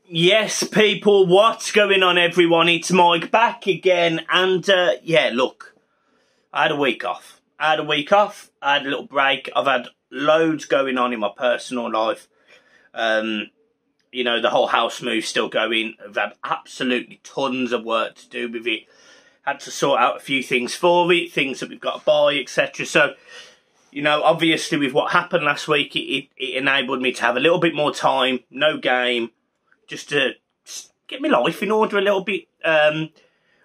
Yes, people, what's going on, everyone? It's Mike back again, and yeah, look, I had a week off. I had a little break. I've had loads going on in my personal life. You know, the whole house move's still going. I've had absolutely tons of work to do with it. Had to sort out a few things for it, things that we've got to buy, etc. So, you know, obviously with what happened last week, it enabled me to have a little bit more time, no game, just to get my life in order a little bit.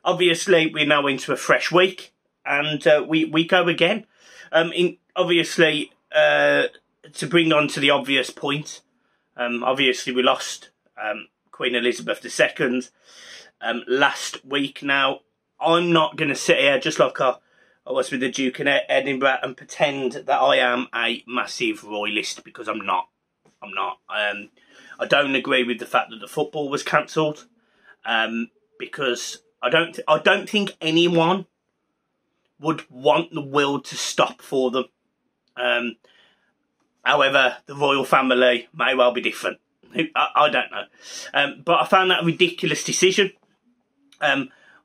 Obviously, we're now into a fresh week, and we go again. Obviously, to bring on to the obvious point, obviously we lost Queen Elizabeth II last week. Now, I'm not going to sit here just like I was with the Duke in Edinburgh and pretend that I am a massive royalist, because I'm not. I don't agree with the fact that the football was cancelled, because I don't think anyone would want the world to stop for them. However, the royal family may well be different. I don't know. But I found that a ridiculous decision.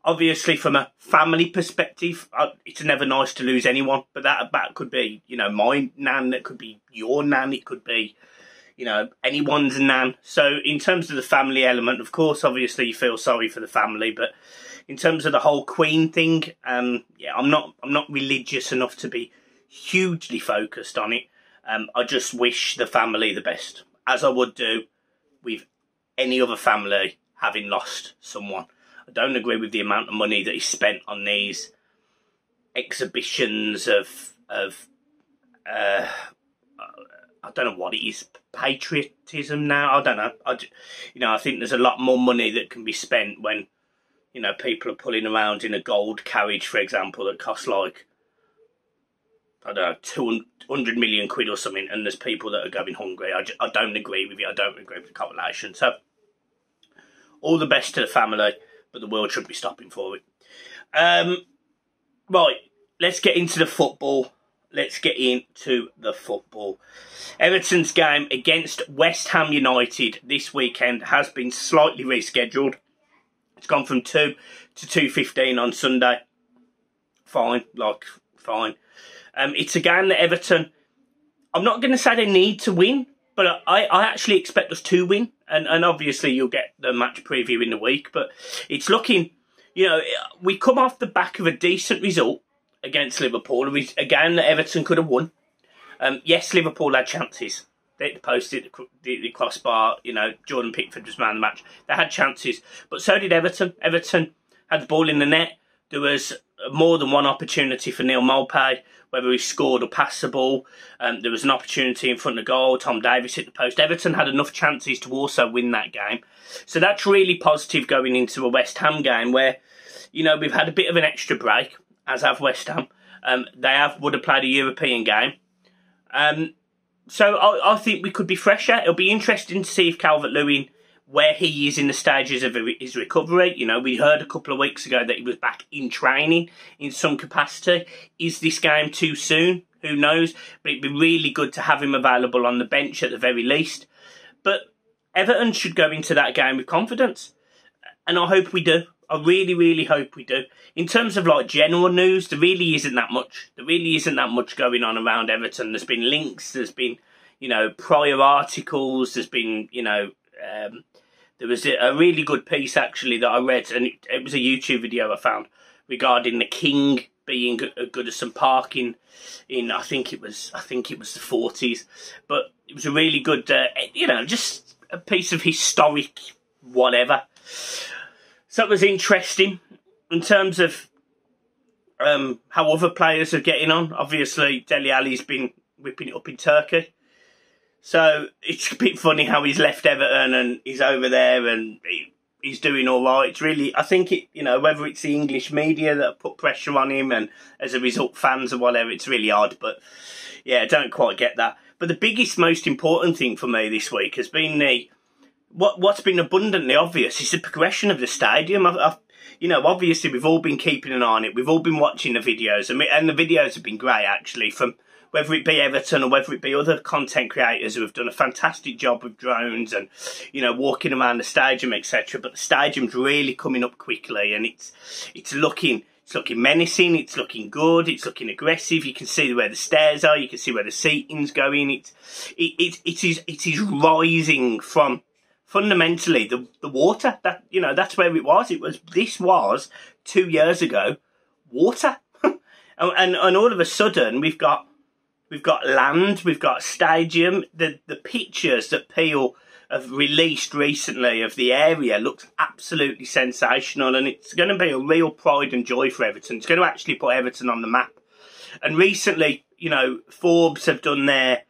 Obviously, from a family perspective, it's never nice to lose anyone. But that could be, you know, my nan. It could be your nan. It could be, you know, anyone's nan. So in terms of the family element, of course, obviously you feel sorry for the family. But in terms of the whole Queen thing, yeah, I'm not religious enough to be hugely focused on it. I just wish the family the best, as I would do with any other family having lost someone. I don't agree with the amount of money that is spent on these exhibitions of I don't know what it is, patriotism now. I don't know. You know, I think there's a lot more money that can be spent when, you know, people are pulling around in a gold carriage, for example, that costs like, I don't know, 200 million quid or something, and there's people that are going hungry. I don't agree with it. I don't agree with the correlation. So, all the best to the family, but the world should be stopping for it. Right, let's get into the football. Everton's game against West Ham United this weekend has been slightly rescheduled. It's gone from 2 to 2:15 on Sunday. Fine. It's a game that Everton, I'm not going to say they need to win, but I actually expect us to win. And obviously you'll get the match preview in the week. But it's looking, you know, we come off the back of a decent result against Liverpool, a game that Everton could have won. Yes, Liverpool had chances. They hit the post, hit the crossbar, you know, Jordan Pickford was man of the match. They had chances, but so did Everton. Everton had the ball in the net. There was more than one opportunity for Neil Maupay, whether he scored or passed the ball. There was an opportunity in front of goal. Tom Davies hit the post. Everton had enough chances to also win that game. So that's really positive going into a West Ham game where, you know, we've had a bit of an extra break, as have West Ham. They would have played a European game. So I think we could be fresher. It'll be interesting to see if Calvert-Lewin, where he is in the stages of his recovery. You know, we heard a couple of weeks ago that he was back in training in some capacity. Is this game too soon? Who knows? But it'd be really good to have him available on the bench at the very least. But Everton should go into that game with confidence. And I hope we do. I really, really hope we do. In terms of like general news, there really isn't that much. There really isn't that much going on around Everton. There's been links, there's been, you know, prior articles, there's been, you know, there was a really good piece actually that I read, and it was a YouTube video I found regarding the King being at Goodison Park in I think it was the 40s, but it was a really good, you know, just a piece of historic whatever. So it was interesting in terms of how other players are getting on. Obviously, Dele Alli's been whipping it up in Turkey. So it's a bit funny how he's left Everton and he's over there and he's doing all right. It's really, I think, you know, whether it's the English media that put pressure on him and as a result fans or whatever, it's really odd. But yeah, I don't quite get that. But the biggest, most important thing for me this week has been what's been abundantly obvious is the progression of the stadium. You know, obviously we've all been keeping an eye on it. We've all been watching the videos, and the videos have been great actually, from whether it be Everton or whether it be other content creators who have done a fantastic job with drones and, you know, walking around the stadium, etc. But the stadium's really coming up quickly, and it's looking menacing, it's looking good, it's looking aggressive. You can see where the stairs are, you can see where the seating's going. It is rising from fundamentally the water. That, you know, that's where it was. This was 2 years ago, water. and all of a sudden we've got land, we've got a stadium. The pictures that Peel have released recently of the area looks absolutely sensational, and it's going to be a real pride and joy for Everton. It's going to actually put Everton on the map. And recently, you know, Forbes have done their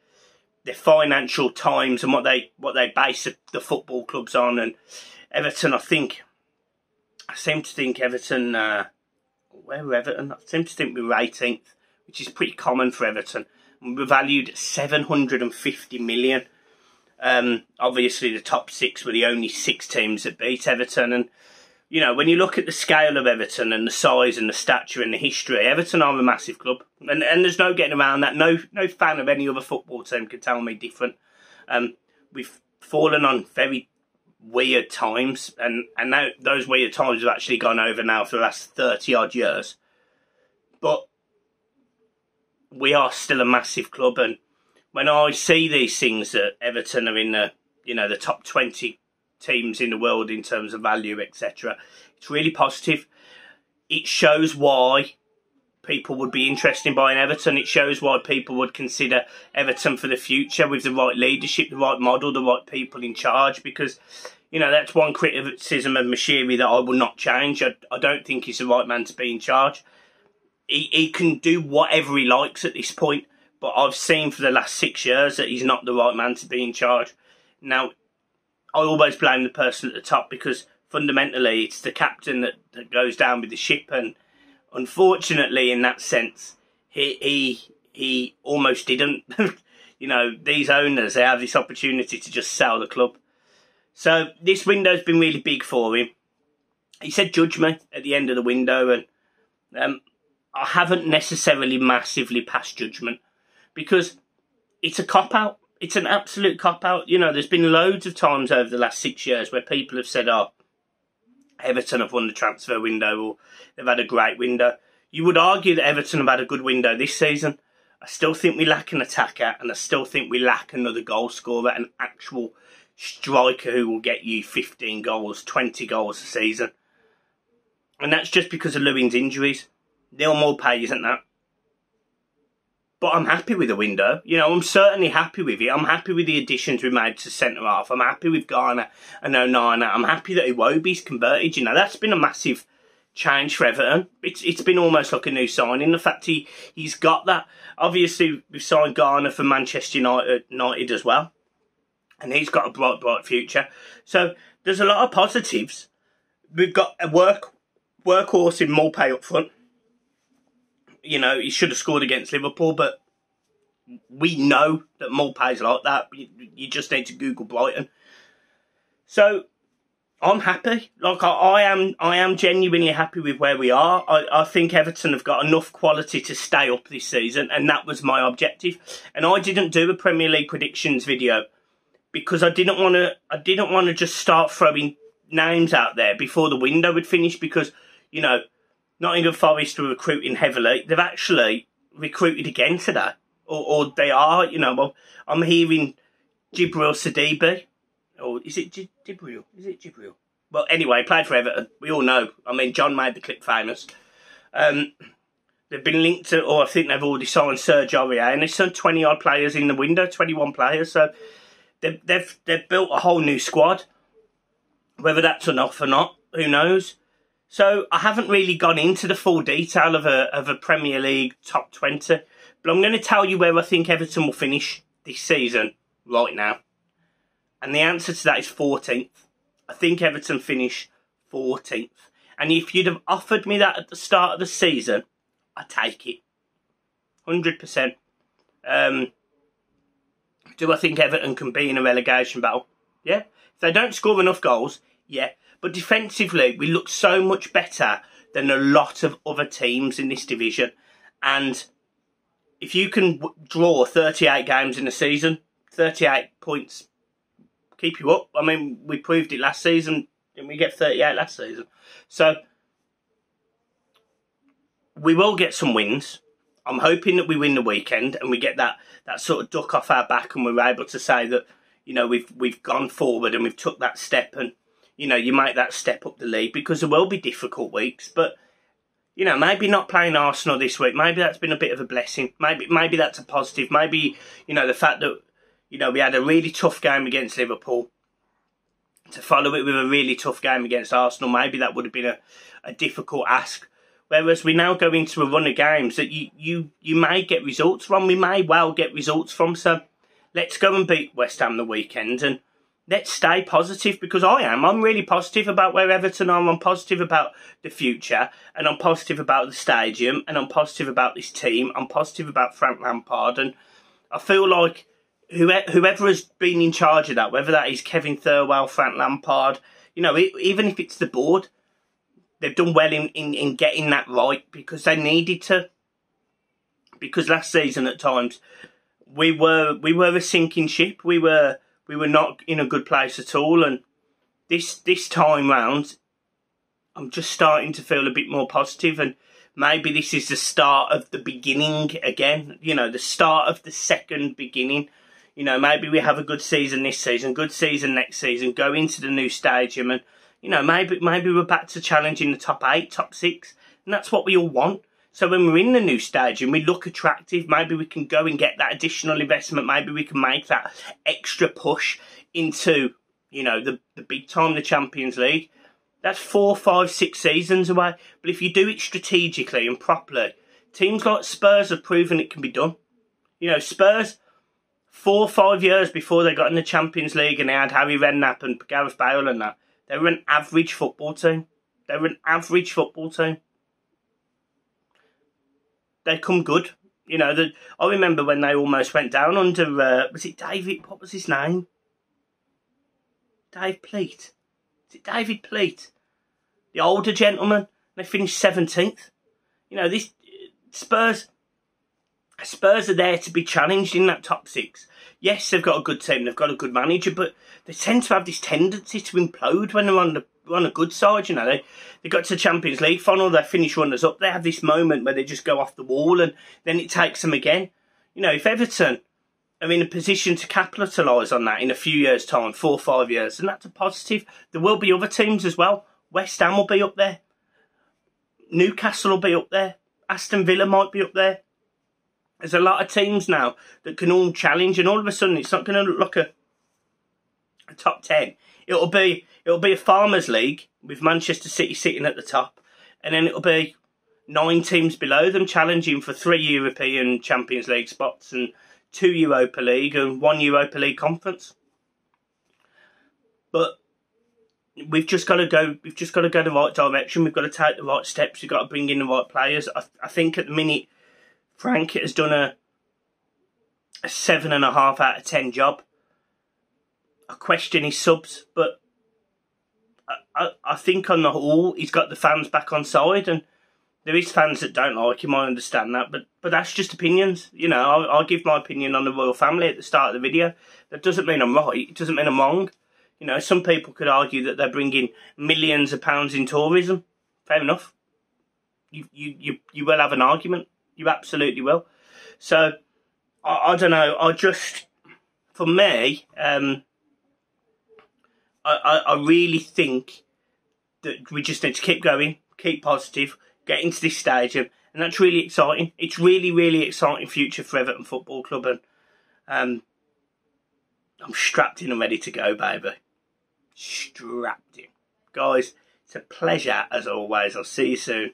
financial times and what they base the football clubs on, and Everton, I seem to think Everton, where were Everton? I seem to think we were 18th, which is pretty common for Everton. We were valued at 750 million. Obviously the top 6 were the only 6 teams that beat Everton, and you know, when you look at the scale of Everton and the size and the stature and the history, Everton are a massive club, and there's no getting around that. No fan of any other football team can tell me different. We've fallen on very weird times, and now those weird times have actually gone over now for the last 30 odd years, but we are still a massive club. And when I see these things that Everton are in the, you know, the top 20 teams in the world in terms of value, etc., it's really positive. It shows why people would be interested in buying Everton. It shows why people would consider Everton for the future with the right leadership, the right model, the right people in charge, because, you know, that's one criticism of Moshiri that I will not change. I don't think he's the right man to be in charge. He can do whatever he likes at this point, but I've seen for the last 6 years that he's not the right man to be in charge. Now, I always blame the person at the top, because fundamentally it's the captain that goes down with the ship, and unfortunately in that sense he almost didn't. You know, these owners, they have this opportunity to just sell the club. So this window's been really big for him. He said judge me at the end of the window, and I haven't necessarily massively passed judgment, because it's a cop-out. It's an absolute cop-out. You know, there's been loads of times over the last 6 years where people have said, oh, Everton have won the transfer window, or they've had a great window. You would argue that Everton have had a good window this season. I still think we lack an attacker, and I still think we lack another goal scorer, an actual striker who will get you 15 goals, 20 goals a season. And that's just because of Lewin's injuries. Neil Maupay isn't that. But I'm happy with the window. You know, I'm certainly happy with it. I'm happy with the additions we made to centre-half. I'm happy with Garner and Onana. I'm happy that Iwobi's converted. You know, that's been a massive change for Everton. It's been almost like a new signing. The fact he's got that. Obviously, we've signed Garner for Manchester United as well. And he's got a bright future. So there's a lot of positives. We've got a workhorse in Maupay up front. You know, he should have scored against Liverpool, but we know that Maupay's like that. You just need to Google Brighton. So I'm happy. Like I am genuinely happy with where we are. I think Everton have got enough quality to stay up this season, and that was my objective. And I didn't do a Premier League predictions video because I didn't want to just start throwing names out there before the window would finish, because, you know, Nottingham Forest were recruiting heavily. They've actually recruited again today. Or they are, you know. I'm hearing Jibril Sidibe. Or is it Jibril? Is it Jibril? Well, anyway, played for Everton. We all know. I mean, John made the clip famous. They've been linked to, or I think they've already signed Serge Aurier, and they've signed 20-odd players in the window, 21 players. So they've built a whole new squad. Whether that's enough or not, who knows? So I haven't really gone into the full detail of a Premier League top 20, but I'm going to tell you where I think Everton will finish this season right now. And the answer to that is 14th. I think Everton finish 14th. And if you'd have offered me that at the start of the season, I'd take it. 100%. Do I think Everton can be in a relegation battle? Yeah. If they don't score enough goals, yeah. But defensively, we look so much better than a lot of other teams in this division. And if you can draw 38 games in a season, 38 points keep you up. I mean, we proved it last season. Didn't we get 38 last season? So we will get some wins. I'm hoping that we win the weekend and we get that sort of duck off our back, and we're able to say that, you know, we've gone forward and we've took that step, and, you know, you make that step up the league, because there will be difficult weeks. But, you know, maybe not playing Arsenal this week, maybe that's been a bit of a blessing. Maybe that's a positive. Maybe, you know, the fact that, you know, we had a really tough game against Liverpool, to follow it with a really tough game against Arsenal, maybe that would have been a difficult ask. Whereas we now go into a run of games that you may get results from, we may well get results from. So let's go and beat West Ham the weekend, and let's stay positive, because I'm really positive about where Everton are. I'm positive about the future, and I'm positive about the stadium, and I'm positive about this team. I'm positive about Frank Lampard, and I feel like whoever has been in charge of that, whether that is Kevin Thirlwell, Frank Lampard, you know, even if it's the board, they've done well in getting that right, because they needed to. Because last season at times we were a sinking ship. We were not in a good place at all, and this time round I'm just starting to feel a bit more positive, and maybe this is the start of the beginning again. You know, the start of the second beginning. You know, maybe we have a good season this season, good season next season, go into the new stadium, and, you know, maybe we're back to challenging the top 8, top 6, and that's what we all want. So when we're in the new stadium, we look attractive. Maybe we can go and get that additional investment. Maybe we can make that extra push into, you know, the big time, the Champions League. That's 4, 5, 6 seasons away. But if you do it strategically and properly, teams like Spurs have proven it can be done. You know, Spurs, 4 or 5 years before they got in the Champions League and they had Harry Redknapp and Gareth Bale and that, they were an average football team. They were an average football team. They come good. You know, I remember when they almost went down under, was it David, what was his name? Dave Pleat. Is it David Pleat? The older gentleman. They finished 17th. You know, this Spurs are there to be challenged in that top 6. Yes, they've got a good team, they've got a good manager, but they tend to have this tendency to implode when they're on a good side. You know, they got to the Champions League final, they finish runners up, they have this moment where they just go off the wall, and then it takes them again. You know, if Everton are in a position to capitalise on that in a few years' time, 4 or 5 years, and that's a positive. There will be other teams as well. West Ham will be up there. Newcastle will be up there. Aston Villa might be up there. There's a lot of teams now that can all challenge, and all of a sudden it's not going to look like a top 10. It'll be a Farmers League with Manchester City sitting at the top, and then it'll be 9 teams below them challenging for 3 European Champions League spots and 2 Europa League and 1 Europa League conference. But we've just got to go. We've just got to go the right direction. We've got to take the right steps. We've got to bring in the right players. I think at the minute, Frank has done a 7.5 out of 10 job. I question his subs, but I think on the whole he's got the fans back on side, and there is fans that don't like him. I understand that, but that's just opinions. You know, I'll give my opinion on the royal family at the start of the video. That doesn't mean I'm right. It doesn't mean I'm wrong. You know, some people could argue that they're bringing millions of pounds in tourism. Fair enough. You will have an argument. You absolutely will. So, I don't know. For me, I really think that we just need to keep going, keep positive, get into this stadium, and that's really exciting. It's really, really exciting future for Everton Football Club, and I'm strapped in and ready to go, baby. Strapped in. Guys, it's a pleasure as always. I'll see you soon.